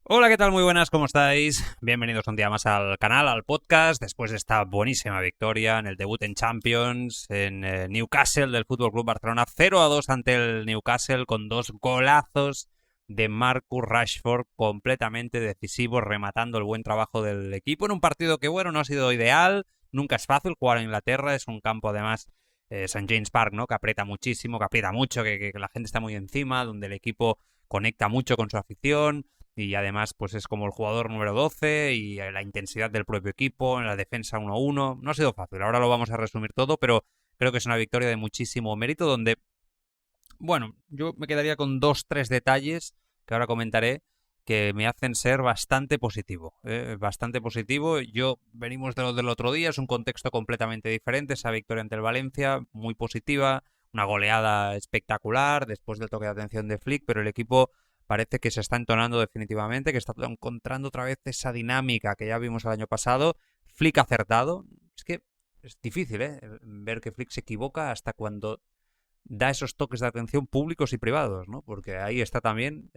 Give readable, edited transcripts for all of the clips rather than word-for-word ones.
Hola, ¿qué tal? Muy buenas, ¿cómo estáis? Bienvenidos un día más al canal, al podcast, después de esta buenísima victoria en el debut en Champions, en Newcastle del Fútbol Club Barcelona, 0-2 ante el Newcastle con dos golazos de Marcus Rashford completamente decisivos, rematando el buen trabajo del equipo en un partido que, bueno, no ha sido ideal, nunca es fácil jugar en Inglaterra, es un campo además St. James Park, ¿no? Que aprieta muchísimo, que aprieta mucho, que la gente está muy encima, donde el equipo conecta mucho con su afición y además pues es como el jugador número 12 y la intensidad del propio equipo en la defensa 1-1. No ha sido fácil, ahora lo vamos a resumir todo, pero creo que es una victoria de muchísimo mérito donde, bueno, yo me quedaría con dos, tres detalles que ahora comentaré que me hacen ser bastante positivo. Bastante positivo. Yo venimos de lo del otro día, es un contexto completamente diferente. Esa victoria ante el Valencia, muy positiva, una goleada espectacular después del toque de atención de Flick, pero el equipo parece que se está entonando definitivamente, que está encontrando otra vez esa dinámica que ya vimos el año pasado. Flick acertado. Es que es difícil, ver que Flick se equivoca hasta cuando da esos toques de atención públicos y privados, ¿no? Porque ahí está también,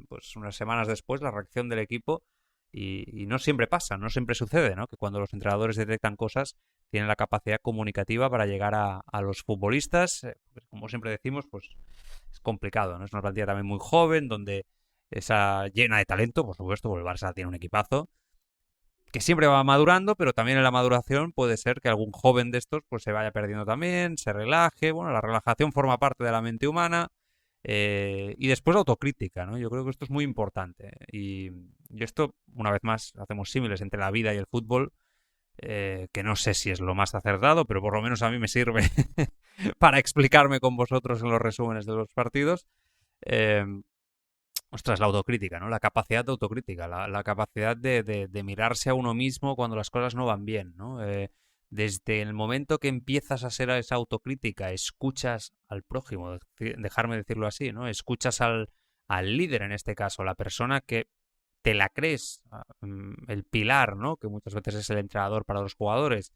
pues unas semanas después, la reacción del equipo y no siempre pasa, no siempre sucede, ¿no? Que cuando los entrenadores detectan cosas, tienen la capacidad comunicativa para llegar a los futbolistas. Pues, como siempre decimos, pues es complicado, ¿no? Es una plantilla también muy joven, donde esa llena de talento, por supuesto, porque el Barça tiene un equipazo, que siempre va madurando, pero también en la maduración puede ser que algún joven de estos pues se vaya perdiendo también, se relaje. Bueno, la relajación forma parte de la mente humana. Y después autocrítica, ¿no? Yo creo que esto es muy importante. Y esto, una vez más, hacemos símiles entre la vida y el fútbol, que no sé si es lo más acertado, pero por lo menos a mí me sirve para explicarme con vosotros en los resúmenes de los partidos. Eh, Ostras, la autocrítica, ¿no? La capacidad de autocrítica, la capacidad de mirarse a uno mismo cuando las cosas no van bien, ¿no? Desde el momento que empiezas a ser esa autocrítica, escuchas al prójimo, dejarme decirlo así, ¿no? Escuchas al líder en este caso, la persona que te la crees, el pilar, ¿no? Que muchas veces es el entrenador para los jugadores,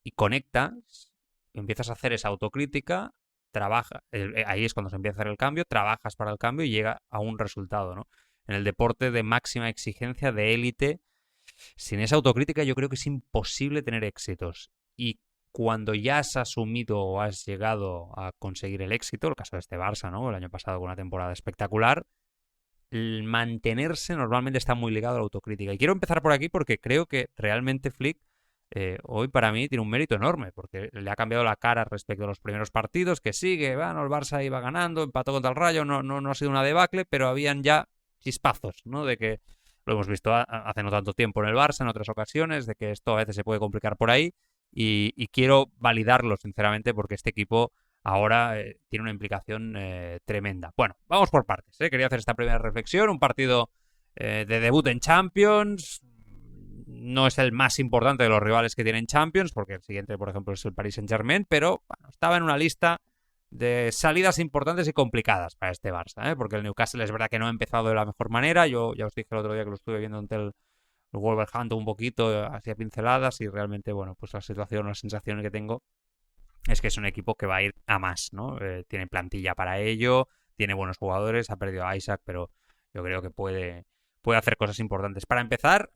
y conectas, empiezas a hacer esa autocrítica, trabaja, ahí es cuando se empieza a hacer el cambio, trabajas para el cambio y llega a un resultado, ¿no? En el deporte de máxima exigencia, de élite, sin esa autocrítica yo creo que es imposible tener éxitos. Y cuando ya has asumido o has llegado a conseguir el éxito, el caso de este Barça, ¿no? El año pasado con una temporada espectacular, el mantenerse normalmente está muy ligado a la autocrítica. Y quiero empezar por aquí porque creo que realmente Flick hoy para mí tiene un mérito enorme, porque le ha cambiado la cara respecto a los primeros partidos, que sigue, bueno, el Barça iba ganando, empató contra el Rayo, no ha sido una debacle, pero habían ya chispazos, ¿no? De que lo hemos visto hace no tanto tiempo en el Barça, en otras ocasiones, de que esto a veces se puede complicar por ahí, y quiero validarlo, sinceramente, porque este equipo ahora tiene una implicación tremenda. Bueno, vamos por partes. Quería hacer esta primera reflexión. Un partido de debut en Champions. No es el más importante de los rivales que tienen Champions, porque el siguiente, por ejemplo, es el Paris Saint-Germain, pero bueno, estaba en una lista de salidas importantes y complicadas para este Barça, porque el Newcastle es verdad que no ha empezado de la mejor manera. Yo ya os dije el otro día que lo estuve viendo ante el Wolverhampton un poquito, hacía pinceladas y realmente, bueno, pues la situación, las sensaciones que tengo es que es un equipo que va a ir a más, ¿no? Tiene plantilla para ello, tiene buenos jugadores, ha perdido a Isaac, pero yo creo que puede hacer cosas importantes. Para empezar,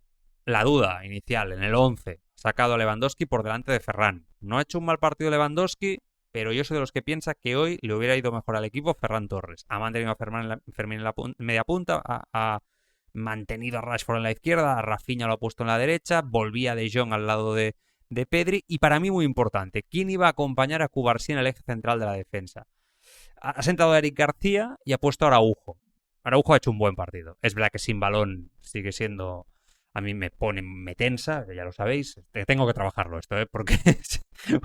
la duda inicial en el 11, sacado a Lewandowski por delante de Ferran. No ha hecho un mal partido Lewandowski, pero yo soy de los que piensa que hoy le hubiera ido mejor al equipo Ferran Torres. Ha mantenido a Fermín en la media punta, ha mantenido a Rashford en la izquierda, a Rafinha lo ha puesto en la derecha, volvía De Jong al lado de Pedri, y para mí muy importante, ¿quién iba a acompañar a Cubarsí en el eje central de la defensa? Ha sentado a Eric García y ha puesto a Araujo. Araujo ha hecho un buen partido. Es verdad que sin balón sigue siendo... A mí me tensa, ya lo sabéis. Tengo que trabajarlo esto, porque,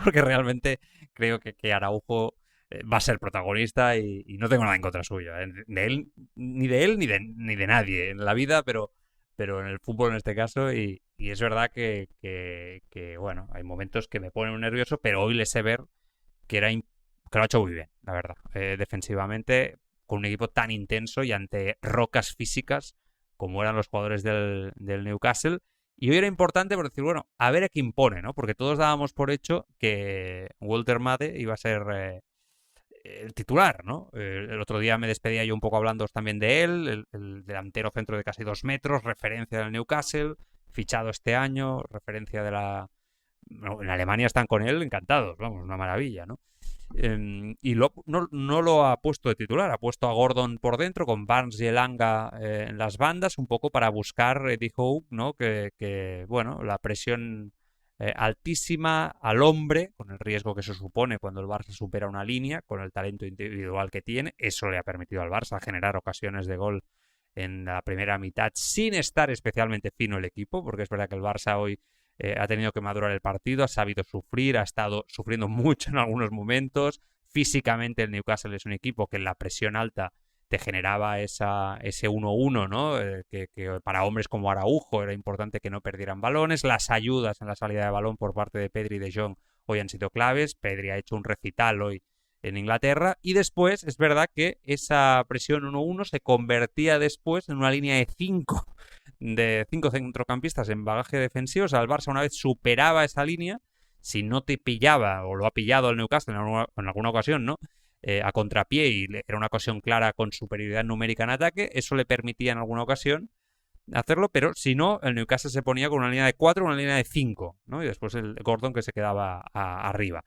porque realmente creo que Araujo va a ser protagonista y no tengo nada en contra suyo. De él, ni de nadie en la vida, pero en el fútbol en este caso. Y es verdad que, bueno, hay momentos que me ponen nervioso, pero hoy le sé ver que, que lo ha hecho muy bien, la verdad. Defensivamente, con un equipo tan intenso y ante rocas físicas como eran los jugadores del Newcastle. Y hoy era importante por decir, bueno, a ver a qué impone, ¿no? Porque todos dábamos por hecho que Walter Made iba a ser el titular, ¿no? El otro día me despedía yo un poco hablando también de él, el delantero centro de casi 2 metros, referencia del Newcastle, fichado este año, referencia de la... Bueno, en Alemania están con él encantados, vamos, una maravilla, ¿no? Y no lo ha puesto de titular, ha puesto a Gordon por dentro con Barnes y Elanga en las bandas, un poco para buscar Eddie Howe, ¿no? Bueno, la presión altísima al hombre, con el riesgo que se supone cuando el Barça supera una línea, con el talento individual que tiene, eso le ha permitido al Barça generar ocasiones de gol en la primera mitad sin estar especialmente fino el equipo, porque es verdad que el Barça hoy ha tenido que madurar el partido, ha sabido sufrir, ha estado sufriendo mucho en algunos momentos. Físicamente el Newcastle es un equipo que en la presión alta te generaba ese 1-1, ¿no? Que para hombres como Araujo era importante que no perdieran balones. Las ayudas en la salida de balón por parte de Pedri y de Jong hoy han sido claves. Pedri ha hecho un recital hoy en Inglaterra. Y después es verdad que esa presión 1-1 se convertía después en una línea de 5 centrocampistas en bagaje defensivo. O sea, el Barça una vez superaba esa línea, si no te pillaba, o lo ha pillado el Newcastle en alguna ocasión, ¿no? A contrapié y era una ocasión clara con superioridad numérica en ataque, eso le permitía en alguna ocasión hacerlo, pero si no, el Newcastle se ponía con una línea de 4 o una línea de 5, ¿no? Y después el Gordon que se quedaba arriba.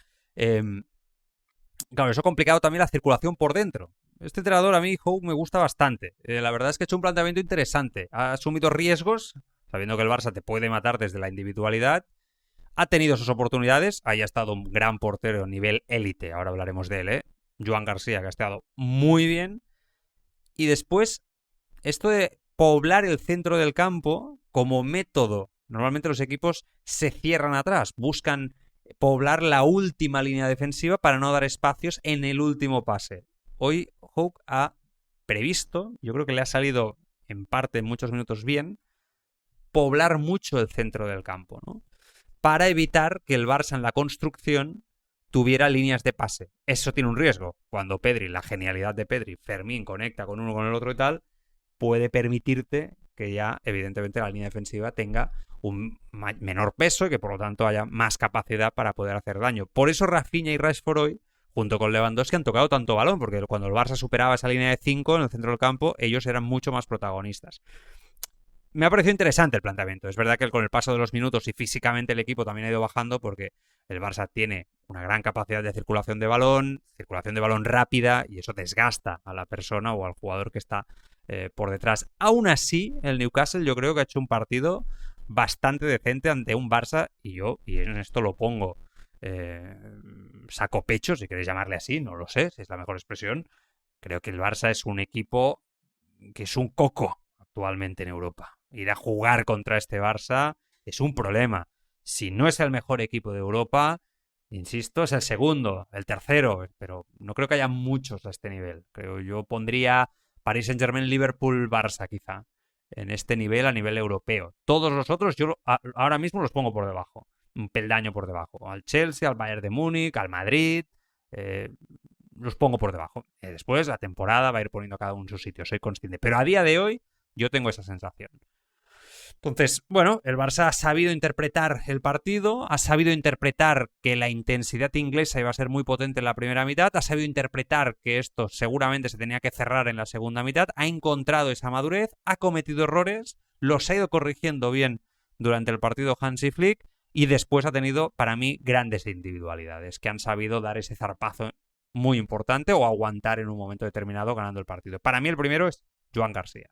Claro, eso ha complicado también la circulación por dentro. Este entrenador a mí, Howe, me gusta bastante. La verdad es que ha hecho un planteamiento interesante. Ha asumido riesgos, sabiendo que el Barça te puede matar desde la individualidad. Ha tenido sus oportunidades. Ahí ha estado un gran portero nivel élite. Ahora hablaremos de él, ¿eh? Joan García, que ha estado muy bien. Y después, esto de poblar el centro del campo como método. Normalmente los equipos se cierran atrás, buscan poblar la última línea defensiva para no dar espacios en el último pase. Hoy Howe ha previsto, yo creo que le ha salido en parte en muchos minutos bien, poblar mucho el centro del campo, ¿no? Para evitar que el Barça en la construcción tuviera líneas de pase. Eso tiene un riesgo. Cuando Pedri, la genialidad de Pedri, Fermín conecta con uno con el otro y tal, puede permitirte que ya, evidentemente, la línea defensiva tenga un menor peso y que por lo tanto haya más capacidad para poder hacer daño. Por eso Rafinha y Rashford hoy, junto con Lewandowski, han tocado tanto balón, porque cuando el Barça superaba esa línea de 5 en el centro del campo, ellos eran mucho más protagonistas. Me ha parecido interesante el planteamiento. Es verdad que con el paso de los minutos y físicamente el equipo también ha ido bajando porque el Barça tiene una gran capacidad de circulación de balón rápida, y eso desgasta a la persona o al jugador que está por detrás. Aún así, el Newcastle yo creo que ha hecho un partido bastante decente ante un Barça, y en esto lo pongo saco pecho, si queréis llamarle así, no lo sé si es la mejor expresión. Creo que el Barça es un equipo que es un coco actualmente en Europa. Ir a jugar contra este Barça es un problema. Si no es el mejor equipo de Europa, insisto, es el segundo, el tercero, pero no creo que haya muchos a este nivel. Yo pondría Paris Saint-Germain, Liverpool, Barça quizá, en este nivel a nivel europeo. Todos los otros yo ahora mismo los pongo por debajo, un peldaño por debajo. Al Chelsea, al Bayern de Múnich, al Madrid, los pongo por debajo. Después la temporada va a ir poniendo a cada uno en su sitio, soy consciente. Pero a día de hoy yo tengo esa sensación. Entonces, bueno, el Barça ha sabido interpretar el partido, ha sabido interpretar que la intensidad inglesa iba a ser muy potente en la primera mitad, ha sabido interpretar que esto seguramente se tenía que cerrar en la segunda mitad, ha encontrado esa madurez, ha cometido errores, los ha ido corrigiendo bien durante el partido Hansi Flick, y después ha tenido, para mí, grandes individualidades que han sabido dar ese zarpazo muy importante o aguantar en un momento determinado ganando el partido. Para mí el primero es Joan García.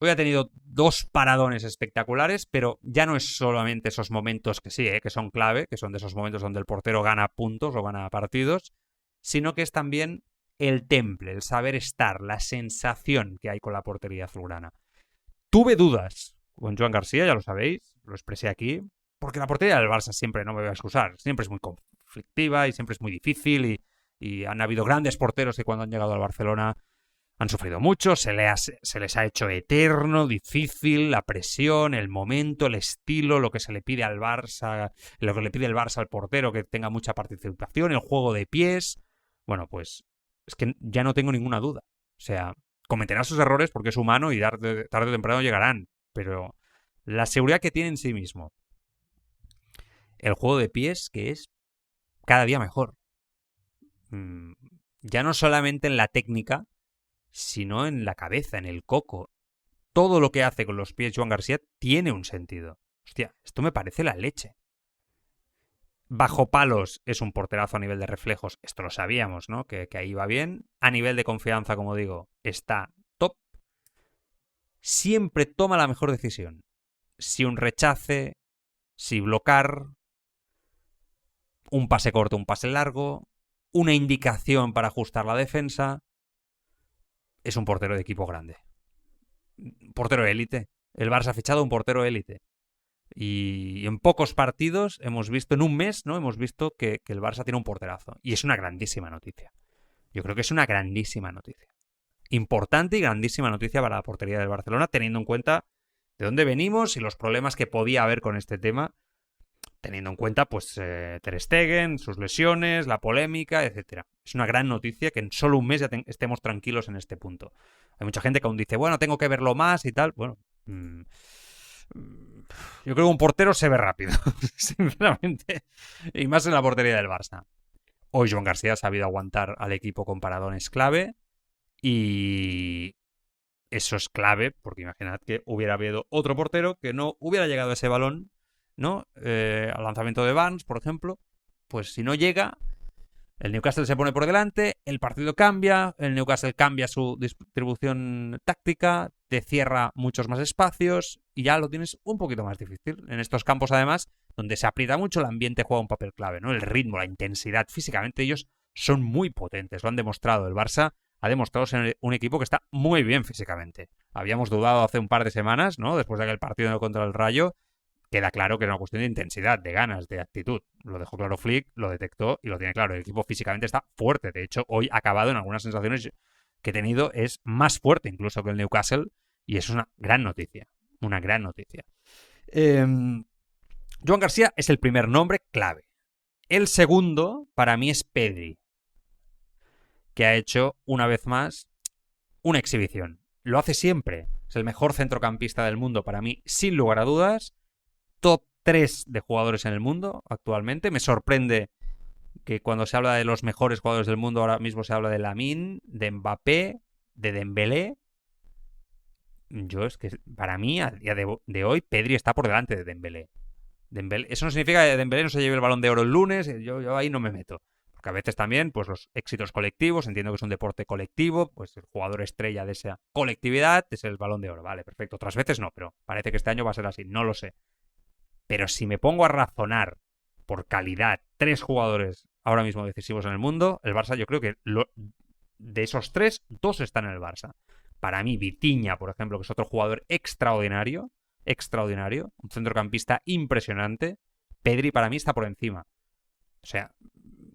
Hoy ha tenido 2 paradones espectaculares, pero ya no es solamente esos momentos que sí, que son clave, que son de esos momentos donde el portero gana puntos o gana partidos, sino que es también el temple, el saber estar, la sensación que hay con la portería azulgrana. Tuve dudas con Joan García, ya lo sabéis, lo expresé aquí, porque la portería del Barça siempre, no me voy a excusar, siempre es muy conflictiva y siempre es muy difícil, y han habido grandes porteros que cuando han llegado al Barcelona han sufrido mucho, se les ha hecho eterno, difícil, la presión, el momento, el estilo, lo que se le pide al Barça, lo que le pide el Barça al portero, que tenga mucha participación, el juego de pies. Bueno, pues es que ya no tengo ninguna duda. O sea, cometerá sus errores porque es humano y tarde o temprano llegarán, pero la seguridad que tiene en sí mismo, el juego de pies que es cada día mejor. Ya no solamente en la técnica, sino en la cabeza, en el coco. Todo lo que hace con los pies Joan García tiene un sentido. Hostia, esto me parece la leche. Bajo palos es un porterazo a nivel de reflejos. Esto lo sabíamos, ¿no? Que ahí va bien. A nivel de confianza, como digo, está top. Siempre toma la mejor decisión. Si un rechace, si bloquear, un pase corto, un pase largo, una indicación para ajustar la defensa. Es un portero de equipo grande. Portero élite. El Barça ha fichado un portero élite. Y en pocos partidos hemos visto, en un mes, ¿no? Hemos visto que el Barça tiene un porterazo. Y es una grandísima noticia. Yo creo que es una grandísima noticia. Importante y grandísima noticia para la portería del Barcelona, teniendo en cuenta de dónde venimos y los problemas que podía haber con este tema, teniendo en cuenta, pues, Ter Stegen, sus lesiones, la polémica, etcétera. Es una gran noticia que en solo un mes ya estemos tranquilos en este punto. Hay mucha gente que aún dice, bueno, tengo que verlo más y tal. Bueno, yo creo que un portero se ve rápido, sinceramente, y más en la portería del Barça. Hoy Joan García ha sabido aguantar al equipo con paradones clave y eso es clave, porque imaginad que hubiera habido otro portero que no hubiera llegado a ese balón, ¿no? Al lanzamiento de Barnes, por ejemplo, pues si no llega, el Newcastle se pone por delante, el partido cambia, el Newcastle cambia su distribución táctica, te cierra muchos más espacios y ya lo tienes un poquito más difícil. En estos campos, además, donde se aprieta mucho, el ambiente juega un papel clave, ¿no? El ritmo, la intensidad, físicamente ellos son muy potentes, lo han demostrado. El Barça ha demostrado ser un equipo que está muy bien físicamente. Habíamos dudado hace un par de semanas, ¿no? Después de aquel partido contra el Rayo. Queda claro que es una cuestión de intensidad, de ganas, de actitud. Lo dejó claro Flick, lo detectó y lo tiene claro. El equipo físicamente está fuerte. De hecho, hoy ha acabado en algunas sensaciones que he tenido. Es más fuerte incluso que el Newcastle y eso es una gran noticia. Una gran noticia. Joan García es el primer nombre clave. El segundo, para mí, es Pedri, que ha hecho, una vez más, una exhibición. Lo hace siempre. Es el mejor centrocampista del mundo para mí, sin lugar a dudas. Top 3 de jugadores en el mundo actualmente. Me sorprende que cuando se habla de los mejores jugadores del mundo ahora mismo se habla de Lamine, de Mbappé, de Dembélé. Yo es que para mí a día de hoy Pedri está por delante de Dembélé. Eso no significa que Dembélé no se lleve el Balón de Oro el lunes. Yo ahí no me meto. Porque a veces también, pues los éxitos colectivos, entiendo que es un deporte colectivo, pues el jugador estrella de esa colectividad es el Balón de Oro. Vale, perfecto. Otras veces no, pero parece que este año va a ser así. No lo sé. Pero si me pongo a razonar por calidad 3 jugadores ahora mismo decisivos en el mundo, el Barça, yo creo que de esos 3, 2 están en el Barça. Para mí, Vitinha, por ejemplo, que es otro jugador extraordinario, un centrocampista impresionante. Pedri para mí está por encima. O sea,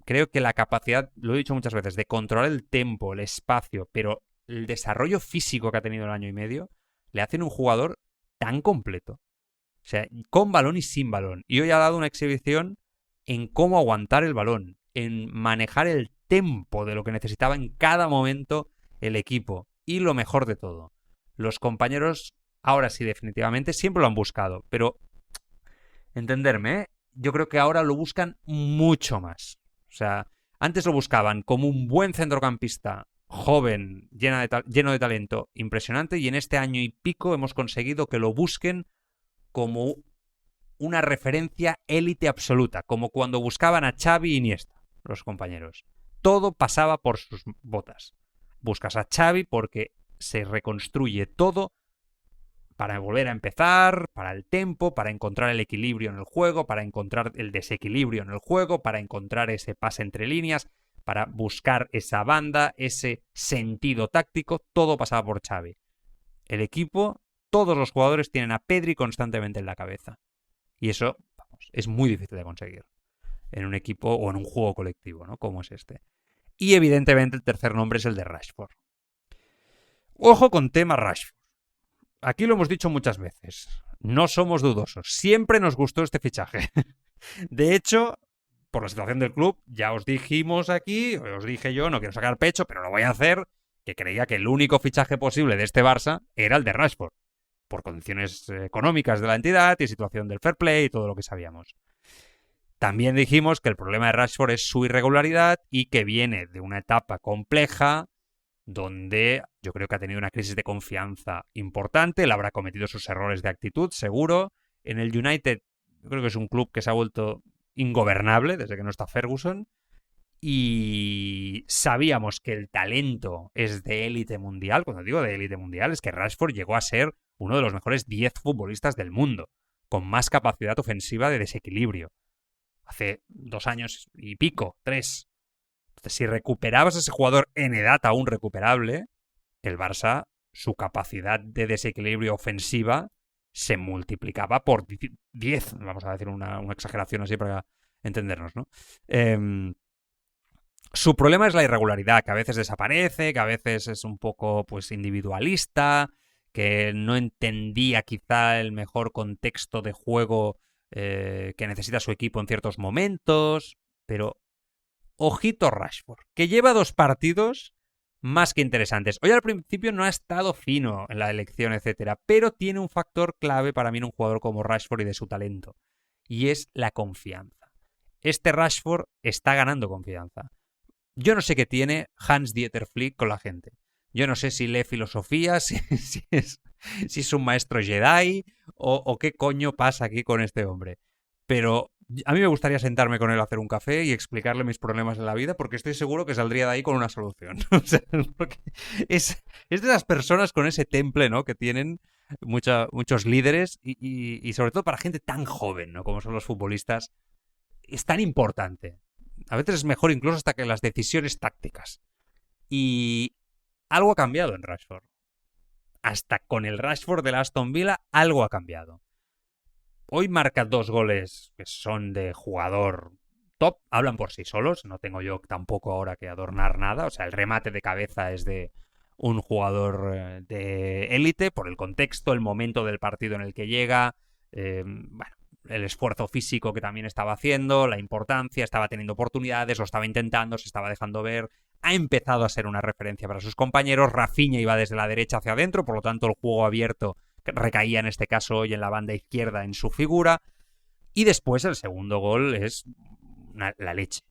creo que la capacidad, lo he dicho muchas veces, de controlar el tempo, el espacio, pero el desarrollo físico que ha tenido el año y medio, le hacen un jugador tan completo. O sea, con balón y sin balón. Y hoy ha dado una exhibición en cómo aguantar el balón, en manejar el tempo de lo que necesitaba en cada momento el equipo. Y lo mejor de todo, los compañeros, ahora sí definitivamente, siempre lo han buscado. Pero, entenderme, ¿eh? Yo creo que ahora lo buscan mucho más. O sea, antes lo buscaban como un buen centrocampista, joven, lleno de talento, impresionante. Y en este año y pico hemos conseguido que lo busquen como una referencia élite absoluta, como cuando buscaban a Xavi y Iniesta, los compañeros. Todo pasaba por sus botas. Buscas a Xavi porque se reconstruye todo para volver a empezar, para el tempo, para encontrar el equilibrio en el juego, para encontrar el desequilibrio en el juego, para encontrar ese pase entre líneas, para buscar esa banda, ese sentido táctico. Todo pasaba por Xavi. El equipo, todos los jugadores tienen a Pedri constantemente en la cabeza. Y eso, vamos, es muy difícil de conseguir en un equipo o en un juego colectivo, ¿no? Como es este. Y evidentemente el tercer nombre es el de Rashford. Ojo con tema Rashford. Aquí lo hemos dicho muchas veces. No somos dudosos. Siempre nos gustó este fichaje. De hecho, por la situación del club, ya os dijimos aquí, os dije yo, no quiero sacar pecho, pero lo voy a hacer, que creía que el único fichaje posible de este Barça era el de Rashford, por condiciones económicas de la entidad y situación del fair play y todo lo que sabíamos. También dijimos que el problema de Rashford es su irregularidad y que viene de una etapa compleja donde yo creo que ha tenido una crisis de confianza importante, él habrá cometido sus errores de actitud, seguro. En el United yo creo que es un club que se ha vuelto ingobernable desde que no está Ferguson y sabíamos que el talento es de élite mundial. Cuando digo de élite mundial es que Rashford llegó a ser uno de los mejores 10 futbolistas del mundo, con más capacidad ofensiva de desequilibrio. Hace 2 años y pico, 3. Entonces, si recuperabas a ese jugador en edad aún recuperable, el Barça, su capacidad de desequilibrio ofensiva se multiplicaba por 10. Vamos a decir una exageración así para entendernos, ¿no? Su problema es la irregularidad, que a veces desaparece, que a veces es un poco pues individualista, que no entendía quizá el mejor contexto de juego que necesita su equipo en ciertos momentos, pero ojito Rashford, que lleva 2 partidos más que interesantes. Hoy al principio no ha estado fino en la elección, etcétera, pero tiene un factor clave para mí en un jugador como Rashford y de su talento, y es la confianza. Este Rashford está ganando confianza. Yo no sé qué tiene Hans-Dieter Flick con la gente. Yo no sé si lee filosofía, si es un maestro Jedi o qué coño pasa aquí con este hombre. Pero a mí me gustaría sentarme con él a hacer un café y explicarle mis problemas en la vida porque estoy seguro que saldría de ahí con una solución. O sea, porque es de esas personas con ese temple, ¿no?, que tienen muchos líderes y sobre todo para gente tan joven, ¿no?, como son los futbolistas. Es tan importante. A veces es mejor incluso hasta que las decisiones tácticas. Y algo ha cambiado en Rashford. Hasta con el Rashford de la Aston Villa, algo ha cambiado. Hoy marca 2 goles que son de jugador top, hablan por sí solos, no tengo yo tampoco ahora que adornar nada, o sea, el remate de cabeza es de un jugador de élite, por el contexto, el momento del partido en el que llega, bueno, el esfuerzo físico que también estaba haciendo, la importancia, estaba teniendo oportunidades, lo estaba intentando, se estaba dejando ver, ha empezado a ser una referencia para sus compañeros, Rafinha iba desde la derecha hacia adentro, por lo tanto el juego abierto recaía en este caso hoy en la banda izquierda en su figura, y después el segundo gol es la leche.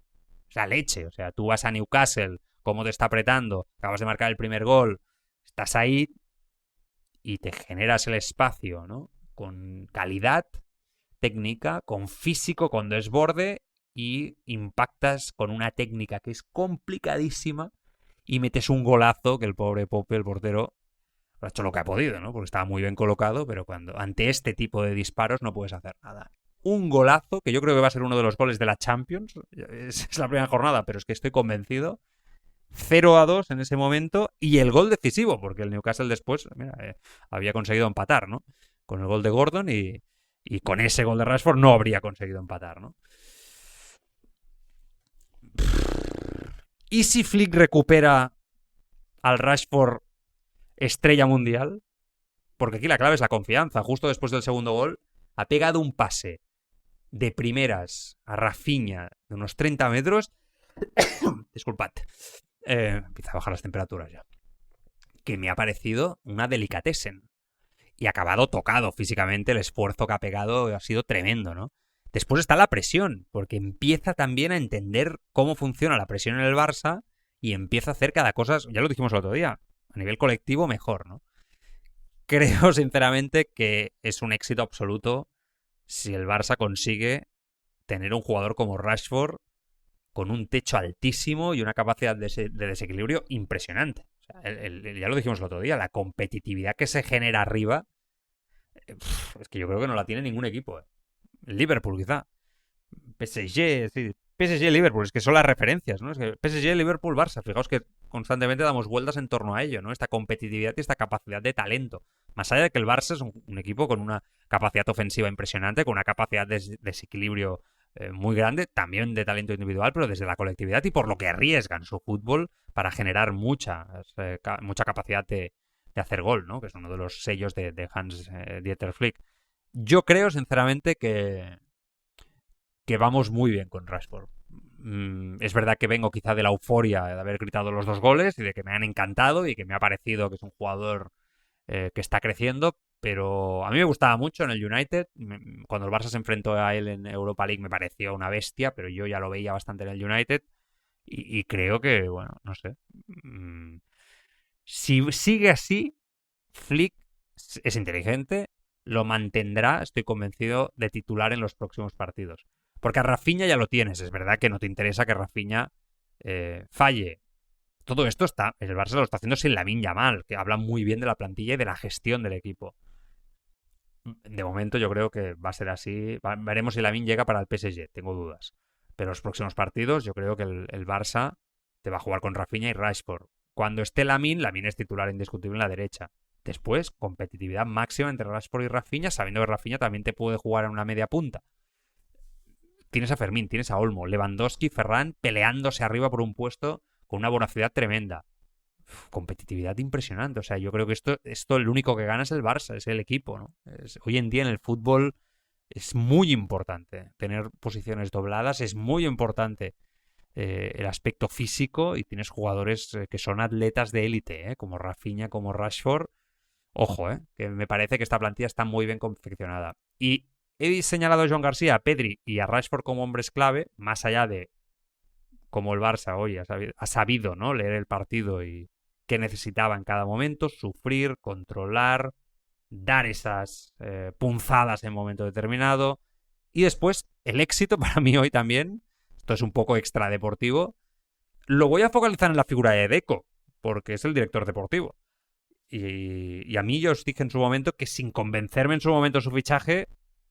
La leche, o sea, tú vas a Newcastle, cómo te está apretando, acabas de marcar el primer gol, estás ahí y te generas el espacio, ¿no?, con calidad técnica, con físico, con desborde y impactas con una técnica que es complicadísima y metes un golazo que el pobre Pope, el portero, ha hecho lo que ha podido, ¿no?, porque estaba muy bien colocado, pero cuando ante este tipo de disparos no puedes hacer nada. Un golazo, que yo creo que va a ser uno de los goles de la Champions, es la primera jornada, pero es que estoy convencido. 0-2 en ese momento, y el gol decisivo, porque el Newcastle después, mira, había conseguido empatar, ¿no?, con el gol de Gordon, y con ese gol de Rashford no habría conseguido empatar, ¿no? ¿Y si Flick recupera al Rashford estrella mundial? Porque aquí la clave es la confianza. Justo después del segundo gol ha pegado un pase de primeras a Rafinha de unos 30 metros. Disculpad. Empieza a bajar las temperaturas ya. Que me ha parecido una delicatessen. Y ha acabado tocado físicamente, el esfuerzo que ha pegado ha sido tremendo, ¿no? Después está la presión, porque empieza también a entender cómo funciona la presión en el Barça y empieza a hacer cada cosa, ya lo dijimos el otro día, a nivel colectivo mejor, ¿no? Creo sinceramente que es un éxito absoluto si el Barça consigue tener un jugador como Rashford con un techo altísimo y una capacidad de desequilibrio impresionante. O sea, ya lo dijimos el otro día, la competitividad que se genera arriba, es que yo creo que no la tiene ningún equipo. El Liverpool quizá. PSG, sí. PSG, Liverpool, es que son las referencias, ¿no? Es que PSG, Liverpool, Barça. Fijaos que constantemente damos vueltas en torno a ello, ¿no? Esta competitividad y esta capacidad de talento. Más allá de que el Barça es un equipo con una capacidad ofensiva impresionante, con una capacidad de desequilibrio muy grande, también de talento individual, pero desde la colectividad y por lo que arriesgan su fútbol para generar mucha capacidad de hacer gol, ¿no?, que es uno de los sellos de Hans-Dieter Flick. Yo creo, sinceramente, que vamos muy bien con Rashford. Es verdad que vengo quizá de la euforia de haber gritado los 2 goles y de que me han encantado y que me ha parecido que es un jugador que está creciendo, pero a mí me gustaba mucho en el United. Cuando el Barça se enfrentó a él en Europa League me pareció una bestia, pero yo ya lo veía bastante en el United y creo que, bueno, no sé. Si sigue así, Flick es inteligente, lo mantendrá, estoy convencido, de titular en los próximos partidos. Porque a Rafinha ya lo tienes, es verdad que no te interesa que Rafinha falle. Todo esto el Barça lo está haciendo sin Lamine Yamal, que habla muy bien de la plantilla y de la gestión del equipo. De momento yo creo que va a ser así. Veremos si Lamine llega para el PSG, tengo dudas. Pero los próximos partidos yo creo que el Barça te va a jugar con Rafinha y Rashford. Cuando esté Lamine es titular indiscutible en la derecha. Después, competitividad máxima entre Rashford y Rafinha, sabiendo que Rafinha también te puede jugar en una media punta. Tienes a Fermín, tienes a Olmo, Lewandowski, Ferran peleándose arriba por un puesto con una voracidad tremenda. Competitividad impresionante. O sea, yo creo que esto el único que gana es el Barça, es el equipo, ¿no? Hoy en día en el fútbol es muy importante tener posiciones dobladas, es muy importante el aspecto físico y tienes jugadores que son atletas de élite, como Rafinha, como Rashford. Ojo, que me parece que esta plantilla está muy bien confeccionada. Y he señalado a Joan García, a Pedri y a Rashford como hombres clave, más allá de cómo el Barça hoy ha sabido, ¿no?, leer el partido y qué necesitaba en cada momento, sufrir, controlar, dar esas punzadas en momento determinado. Y después, el éxito para mí hoy también, esto es un poco extradeportivo, lo voy a focalizar en la figura de Deco, porque es el director deportivo. Y a mí yo os dije en su momento que sin convencerme en su momento su fichaje,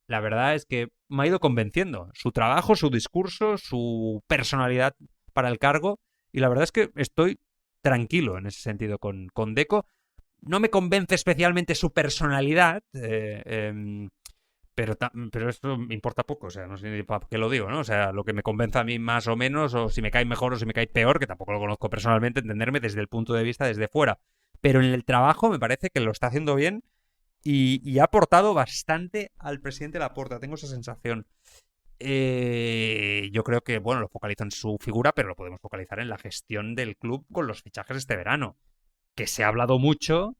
la verdad es que me ha ido convenciendo. Su trabajo, su discurso, su personalidad para el cargo. Y la verdad es que estoy tranquilo en ese sentido con Deco. No me convence especialmente su personalidad, pero esto me importa poco, o sea, no sé ni para qué lo digo, ¿no? O sea, lo que me convence a mí más o menos, o si me cae mejor o si me cae peor, que tampoco lo conozco personalmente, entenderme desde el punto de vista desde fuera. Pero en el trabajo me parece que lo está haciendo bien y ha aportado bastante al presidente Laporta, tengo esa sensación. Yo creo que, bueno, lo focalizo en su figura, pero lo podemos focalizar en la gestión del club con los fichajes este verano. Que se ha hablado mucho,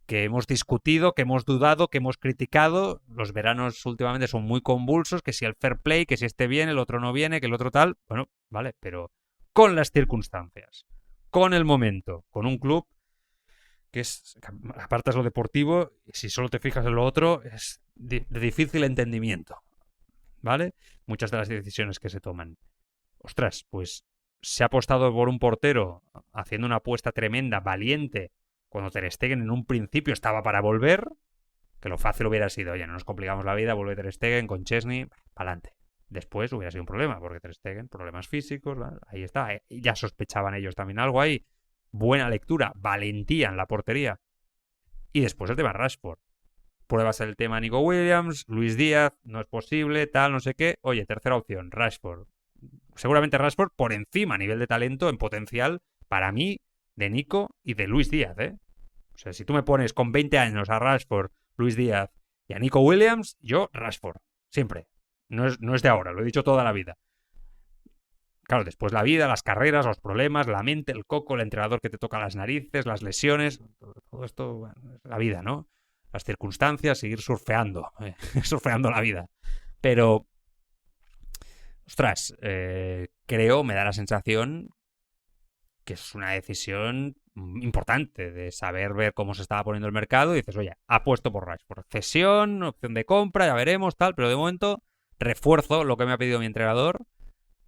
que hemos discutido, que hemos dudado, que hemos criticado. Los veranos últimamente son muy convulsos, que si el fair play, que si este viene, el otro no viene, que el otro tal. Bueno, vale, pero con las circunstancias, con el momento, con un club que es, apartas lo deportivo, y si solo te fijas en lo otro, es de difícil entendimiento, ¿vale? Muchas de las decisiones que se toman. Ostras, pues se ha apostado por un portero haciendo una apuesta tremenda, valiente, cuando Ter Stegen en un principio estaba para volver, que lo fácil hubiera sido, oye, no nos complicamos la vida, vuelve Ter Stegen con Chesney, pa'lante. Después hubiera sido un problema, porque Ter Stegen, problemas físicos, ¿vale? Ahí está, ya sospechaban ellos también algo ahí. Buena lectura, valentía en la portería. Y después el tema Rashford. Pruebas el tema Nico Williams, Luis Díaz, no es posible, tal, no sé qué. Oye, tercera opción, Rashford. Seguramente Rashford por encima a nivel de talento, en potencial, para mí, de Nico y de Luis Díaz, ¿eh? O sea, si tú me pones con 20 años a Rashford, Luis Díaz y a Nico Williams, yo Rashford, siempre. No es de ahora, lo he dicho toda la vida. Claro, después la vida, las carreras, los problemas, la mente, el coco, el entrenador que te toca las narices, las lesiones, todo esto, bueno, es la vida, ¿no? Las circunstancias, seguir surfeando, surfeando la vida. Pero, ostras, creo, me da la sensación que es una decisión importante de saber ver cómo se estaba poniendo el mercado y dices, oye, apuesto por Rashford. Cesión, opción de compra, ya veremos, tal, pero de momento refuerzo lo que me ha pedido mi entrenador,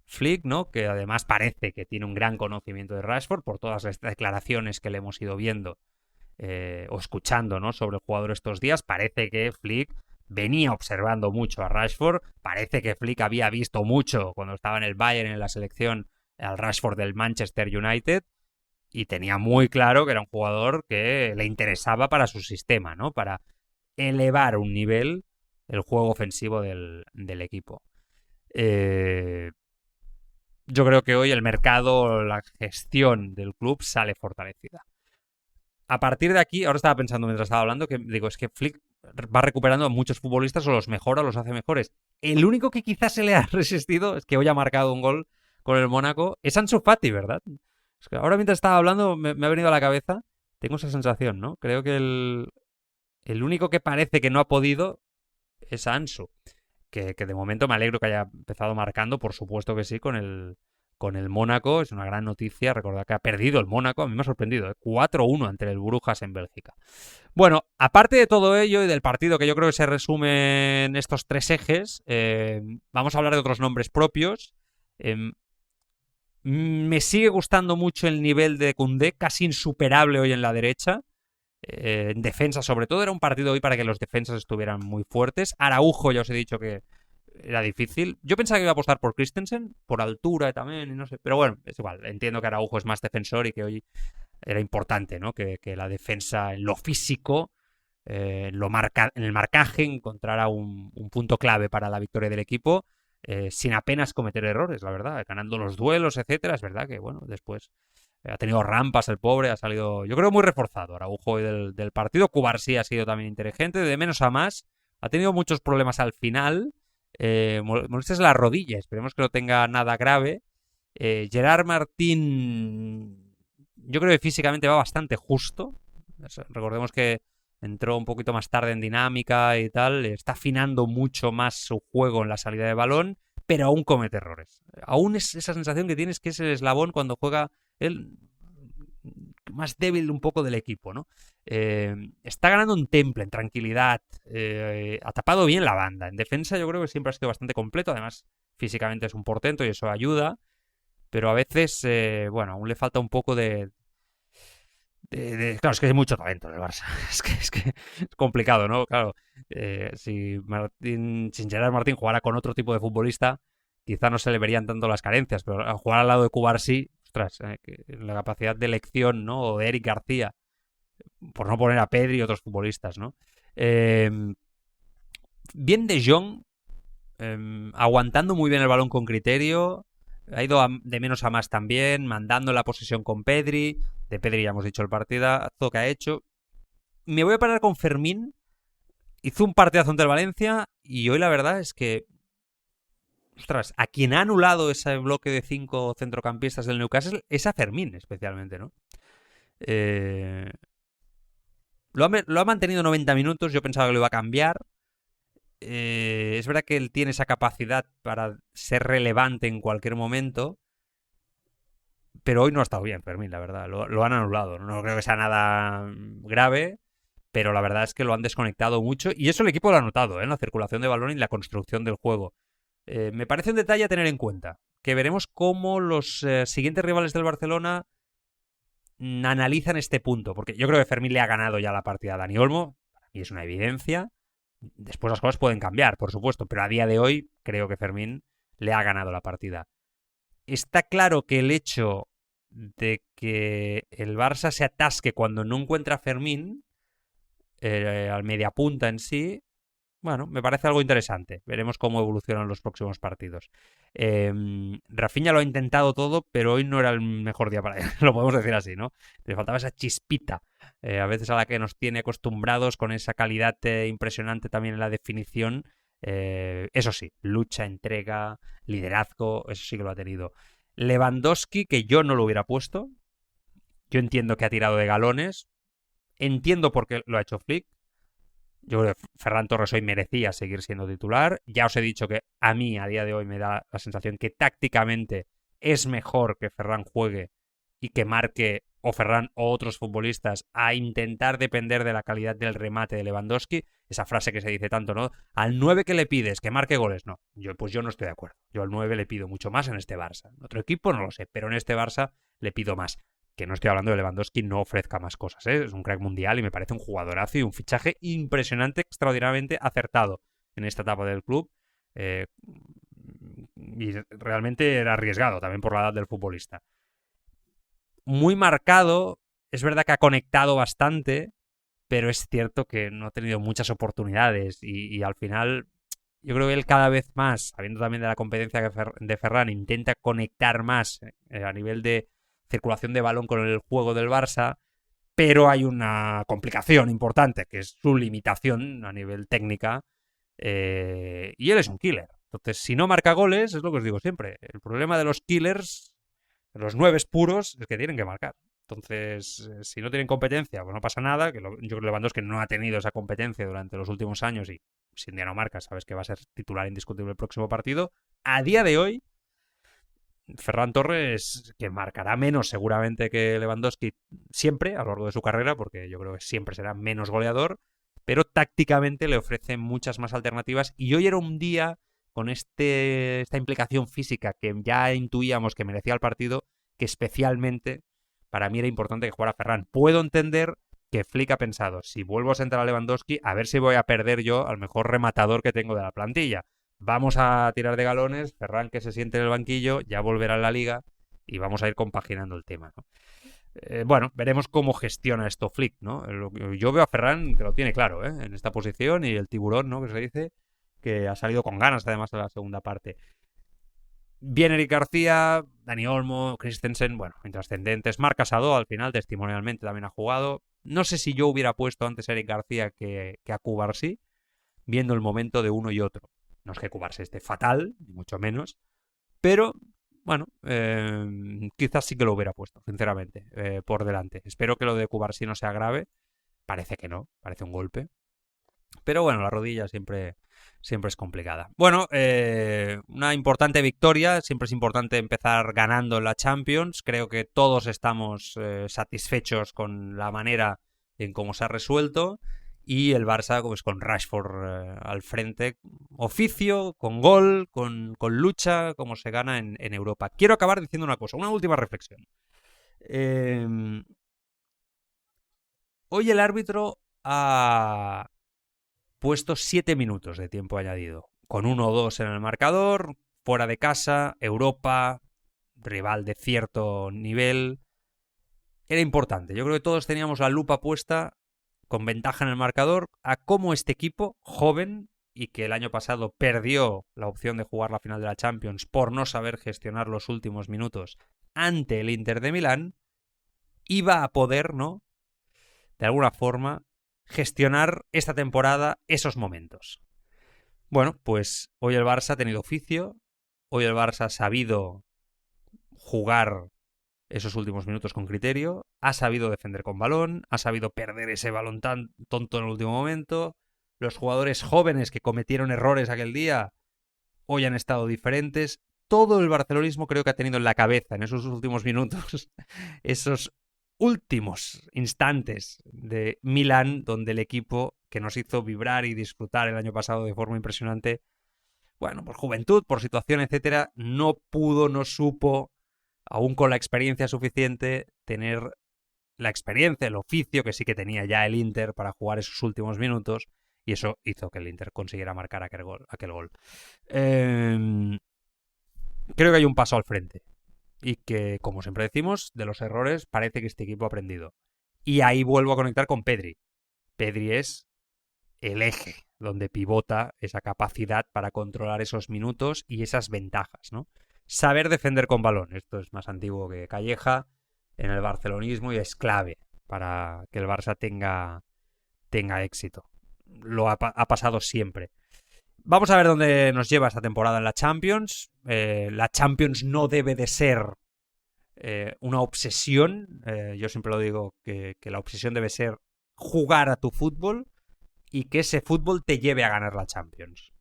Flick, ¿no? Que además parece que tiene un gran conocimiento de Rashford por todas las declaraciones que le hemos ido viendo o escuchando, ¿no?, sobre el jugador estos días. Parece que Flick venía observando mucho a Rashford, parece que Flick había visto mucho cuando estaba en el Bayern, en la selección, al Rashford del Manchester United, y tenía muy claro que era un jugador que le interesaba para su sistema, ¿no?, para elevar un nivel el juego ofensivo del equipo. Yo creo que hoy el mercado, la gestión del club sale fortalecida. A partir de aquí, ahora estaba pensando mientras estaba hablando, que digo, es que Flick va recuperando a muchos futbolistas, o los mejora o los hace mejores. El único que quizás se le ha resistido, es que hoy ha marcado un gol con el Mónaco, es Ansu Fati, ¿verdad? Es que ahora mientras estaba hablando me ha venido a la cabeza, tengo esa sensación, ¿no? Creo que El único que parece que no ha podido es Ansu, que de momento me alegro que haya empezado marcando, por supuesto que sí, con el Mónaco. Es una gran noticia. Recordad que ha perdido el Mónaco. A mí me ha sorprendido, 4-1 ante el Brujas en Bélgica. Bueno, aparte de todo ello y del partido, que yo creo que se resume en estos tres ejes, vamos a hablar de otros nombres propios. Me sigue gustando mucho el nivel de Koundé, casi insuperable hoy en la derecha. En defensa, sobre todo, era un partido hoy para que los defensas estuvieran muy fuertes. Araujo, ya os he dicho que era difícil. Yo pensaba que iba a apostar por Christensen, por altura también, y no sé. Pero bueno, es igual. Entiendo que Araujo es más defensor y que hoy era importante, ¿no? Que la defensa en lo físico, en el marcaje, encontrara un punto clave para la victoria del equipo, sin apenas cometer errores, la verdad. Ganando los duelos, etcétera. Es verdad que, bueno, después ha tenido rampas el pobre, ha salido, yo creo, muy reforzado Araujo hoy del partido. Cubarsí ha sido también inteligente, de menos a más. Ha tenido muchos problemas al final. Molestias en la rodilla, esperemos que no tenga nada grave. Gerard Martín, yo creo que físicamente va bastante justo. Recordemos que entró un poquito más tarde en dinámica y tal. Está afinando mucho más su juego en la salida de balón, pero aún comete errores. Aún es esa sensación que tienes que es el eslabón cuando juega el más débil un poco del equipo, ¿no? Está ganando en temple, en tranquilidad, ha tapado bien la banda. En defensa yo creo que siempre ha sido bastante completo, además físicamente es un portento y eso ayuda, pero a veces, bueno, aún le falta un poco claro, es que hay mucho talento en el Barça. Es que es complicado, ¿no? Claro, si Gerard Martín jugara con otro tipo de futbolista, quizá no se le verían tanto las carencias, pero al jugar al lado de Cubarsí, ostras, la capacidad de elección, ¿no? O de Eric García, por no poner a Pedri y otros futbolistas, ¿no? Bien de Jong, aguantando muy bien el balón con criterio, ha ido de menos a más también, mandando la posesión con Pedri. De Pedri ya hemos dicho el partidazo que ha hecho. Me voy a parar con Fermín. Hizo un partidazo ante el Valencia y hoy la verdad es que, ostras, a quien ha anulado ese bloque de 5 centrocampistas del Newcastle es a Fermín, especialmente, ¿no? Lo ha mantenido 90 minutos, yo pensaba que lo iba a cambiar. Es verdad que él tiene esa capacidad para ser relevante en cualquier momento, pero hoy no ha estado bien Fermín, la verdad. Lo han anulado. No creo que sea nada grave, pero la verdad es que lo han desconectado mucho y eso el equipo lo ha notado, en la circulación de balón y la construcción del juego. Me parece un detalle a tener en cuenta, que veremos cómo los siguientes rivales del Barcelona analizan este punto, porque yo creo que Fermín le ha ganado ya la partida a Dani Olmo, y es una evidencia. Después las cosas pueden cambiar, por supuesto, pero a día de hoy creo que Fermín le ha ganado la partida. Está claro que el hecho de que el Barça se atasque cuando no encuentra a Fermín, al mediapunta en sí, bueno, me parece algo interesante. Veremos cómo evolucionan los próximos partidos. Rafinha lo ha intentado todo, pero hoy no era el mejor día para él. Lo podemos decir así, ¿no? Le faltaba esa chispita, a veces a la que nos tiene acostumbrados, con esa calidad impresionante también en la definición. Eso sí, lucha, entrega, liderazgo, eso sí que lo ha tenido. Lewandowski, que yo no lo hubiera puesto. Yo entiendo que ha tirado de galones. Entiendo por qué lo ha hecho Flick. Yo creo que Ferran Torres hoy merecía seguir siendo titular. Ya os he dicho que a mí, a día de hoy, me da la sensación que tácticamente es mejor que Ferran juegue y que marque o Ferran o otros futbolistas a intentar depender de la calidad del remate de Lewandowski. Esa frase que se dice tanto, ¿no? Al 9 que le pides que marque goles, no. Pues yo no estoy de acuerdo. Yo al 9 le pido mucho más en este Barça. En otro equipo no lo sé, pero en este Barça le pido más. Que no estoy hablando de Lewandowski, no ofrezca más cosas, ¿eh? Es un crack mundial y me parece un jugadorazo y un fichaje impresionante, extraordinariamente acertado en esta etapa del club. Y realmente era arriesgado también por la edad del futbolista. Muy marcado, es verdad que ha conectado bastante, pero es cierto que no ha tenido muchas oportunidades y al final yo creo que él cada vez más, sabiendo también de la competencia de Ferran, intenta conectar más a nivel de circulación de balón con el juego del Barça, pero hay una complicación importante, que es su limitación a nivel técnica, y él es un killer. Entonces, si no marca goles, es lo que os digo siempre, el problema de los killers, de los 9 puros, es que tienen que marcar. Entonces, si no tienen competencia, pues no pasa nada. Yo creo que Lewandowski no ha tenido esa competencia durante los últimos años y si un día no marca, sabes que va a ser titular indiscutible el próximo partido. A día de hoy, Ferran Torres, que marcará menos seguramente que Lewandowski siempre a lo largo de su carrera, porque yo creo que siempre será menos goleador, pero tácticamente le ofrece muchas más alternativas. Y hoy era un día con esta implicación física que ya intuíamos que merecía el partido, que especialmente para mí era importante que jugara Ferran. Puedo entender que Flick ha pensado, si vuelvo a sentar a Lewandowski, a ver si voy a perder yo al mejor rematador que tengo de la plantilla. Vamos a tirar de galones, Ferran que se siente en el banquillo, ya volverá a la liga y vamos a ir compaginando el tema, ¿no? Bueno, veremos cómo gestiona esto Flick, ¿no? Yo veo a Ferran que lo tiene claro, en esta posición, y el tiburón, ¿no?, que se dice, que ha salido con ganas además en la segunda parte. Bien Eric García, Dani Olmo, Christensen, bueno, intrascendentes. Marc Casado al final, testimonialmente, también ha jugado. No sé si yo hubiera puesto antes a Eric García que a Cubarsí, viendo el momento de uno y otro. No es que Cubarsí esté fatal, ni mucho menos, pero bueno, quizás sí que lo hubiera puesto, sinceramente, por delante. Espero que lo de Cubarsí no sea grave. Parece que no, parece un golpe. Pero bueno, la rodilla siempre es complicada. Bueno, una importante victoria. Siempre es importante empezar ganando en la Champions. Creo que todos estamos satisfechos con la manera en cómo se ha resuelto. Y el Barça, pues con Rashford al frente, oficio, con gol, con lucha, como se gana en Europa. Quiero acabar diciendo una cosa, una última reflexión. Hoy el árbitro ha puesto 7 minutos de tiempo añadido, con 1-2 en el marcador, fuera de casa, Europa, rival de cierto nivel. Era importante. Yo creo que todos teníamos la lupa puesta, con ventaja en el marcador, a cómo este equipo, joven, y que el año pasado perdió la opción de jugar la final de la Champions por no saber gestionar los últimos minutos ante el Inter de Milán, iba a poder, ¿no?, de alguna forma, gestionar esta temporada esos momentos. Bueno, pues hoy el Barça ha tenido oficio, hoy el Barça ha sabido jugar esos últimos minutos con criterio, ha sabido defender con balón, ha sabido perder ese balón tan tonto en el último momento. Los jugadores jóvenes que cometieron errores aquel día hoy han estado diferentes. Todo el barcelonismo creo que ha tenido en la cabeza en esos últimos minutos esos últimos instantes de Milán, donde el equipo que nos hizo vibrar y disfrutar el año pasado de forma impresionante, bueno, por juventud, por situación, etcétera, no pudo, no supo, aún con la experiencia suficiente, tener la experiencia, el oficio que sí que tenía ya el Inter para jugar esos últimos minutos, y eso hizo que el Inter consiguiera marcar aquel gol. Creo que hay un paso al frente. Y que, como siempre decimos, de los errores parece que este equipo ha aprendido. Y ahí vuelvo a conectar con Pedri. Pedri es el eje donde pivota esa capacidad para controlar esos minutos y esas ventajas, ¿no? Saber defender con balón. Esto es más antiguo que Calleja en el barcelonismo y es clave para que el Barça tenga éxito. Lo ha pasado siempre. Vamos a ver dónde nos lleva esta temporada en la Champions. La Champions no debe de ser una obsesión. Yo siempre lo digo que la obsesión debe ser jugar a tu fútbol y que ese fútbol te lleve a ganar la Champions.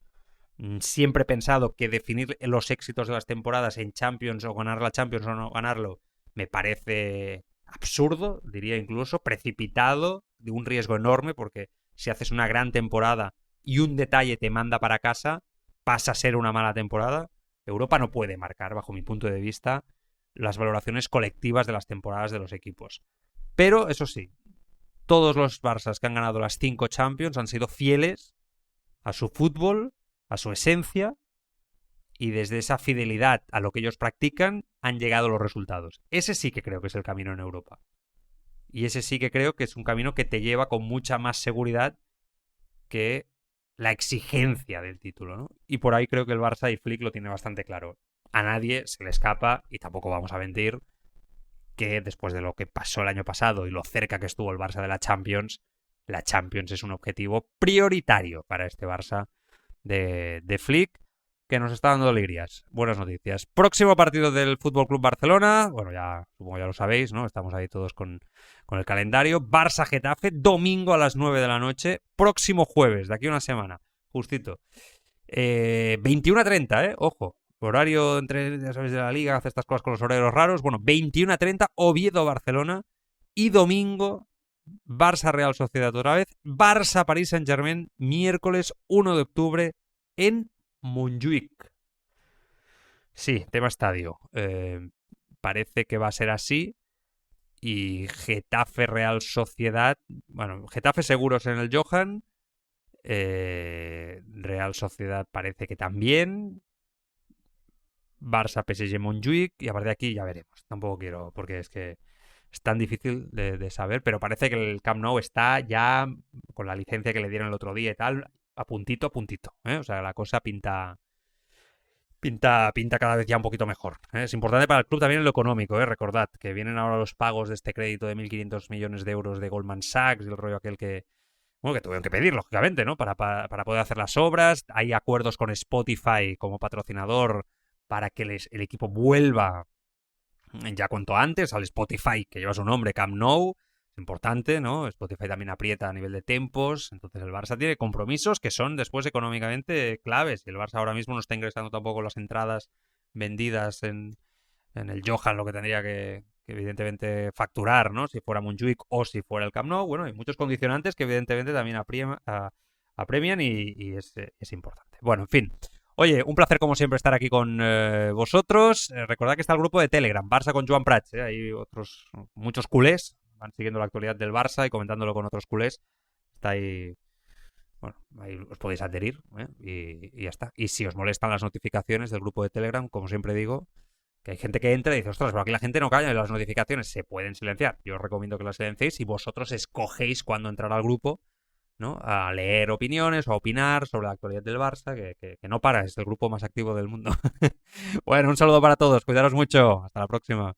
Siempre he pensado que definir los éxitos de las temporadas en Champions o ganar la Champions o no ganarlo me parece absurdo, diría incluso, precipitado, de un riesgo enorme, porque si haces una gran temporada y un detalle te manda para casa, pasa a ser una mala temporada. Europa no puede marcar, bajo mi punto de vista, las valoraciones colectivas de las temporadas de los equipos. Pero, eso sí, todos los Barças que han ganado las 5 Champions han sido fieles a su fútbol, a su esencia, y desde esa fidelidad a lo que ellos practican han llegado los resultados. Ese sí que creo que es el camino en Europa. Y ese sí que creo que es un camino que te lleva con mucha más seguridad que la exigencia del título, ¿no? Y por ahí creo que el Barça y Flick lo tiene bastante claro. A nadie se le escapa, y tampoco vamos a mentir, que después de lo que pasó el año pasado y lo cerca que estuvo el Barça de la Champions es un objetivo prioritario para este Barça de Flick. que nos está dando alegrías. Buenas noticias. Próximo partido del Fútbol Club Barcelona. Bueno, ya supongo ya lo sabéis, ¿no? Estamos ahí todos con el calendario. Barça-Getafe, domingo a las 9 de la noche. Próximo jueves, de aquí a una semana. Justito. 21:30, ojo. Horario entre, ya sabéis, de la liga, hace estas cosas con los horarios raros. Bueno, 21:30, Oviedo-Barcelona. Y domingo, Barça-Real Sociedad otra vez. Barça-París Saint-Germain, miércoles 1 de octubre en Montjuïc. Sí, tema estadio. Parece que va a ser así. Y Getafe Real Sociedad. Bueno, Getafe seguros en el Johan. Real Sociedad parece que también. Barça PSG Montjuïc. Y a partir de aquí ya veremos. Tampoco quiero, porque es que es tan difícil de saber. Pero parece que el Camp Nou está ya, con la licencia que le dieron el otro día y tal, a puntito. O sea, la cosa pinta cada vez ya un poquito mejor. Es importante para el club también en lo económico. Recordad que vienen ahora los pagos de este crédito de 1.500 millones de euros de Goldman Sachs y el rollo aquel que tuvieron que pedir, lógicamente, ¿no? Para poder hacer las obras. Hay acuerdos con Spotify como patrocinador para que el equipo vuelva ya cuanto antes al Spotify, que lleva su nombre, Camp Nou. Es importante, ¿no? Spotify también aprieta a nivel de tempos. Entonces el Barça tiene compromisos que son después económicamente claves. Y el Barça ahora mismo no está ingresando tampoco las entradas vendidas en el Johan, lo que tendría que evidentemente facturar, ¿no? Si fuera Montjuïc o si fuera el Camp Nou. Bueno, hay muchos condicionantes que evidentemente también apremian y es importante. Bueno, en fin. Oye, un placer como siempre estar aquí con vosotros. Recordad que está el grupo de Telegram, Barça con Joan Prats. Hay muchos culés, van siguiendo la actualidad del Barça y comentándolo con otros culés. Está ahí, bueno, ahí os podéis adherir y ya está. Y si os molestan las notificaciones del grupo de Telegram, como siempre digo, que hay gente que entra y dice, ostras, pero aquí la gente no calla y las notificaciones se pueden silenciar. Yo os recomiendo que las silenciéis y vosotros escogéis cuándo entrar al grupo, ¿no? A leer opiniones o a opinar sobre la actualidad del Barça, que no para, es el grupo más activo del mundo. Bueno, un saludo para todos, cuidaros mucho, hasta la próxima.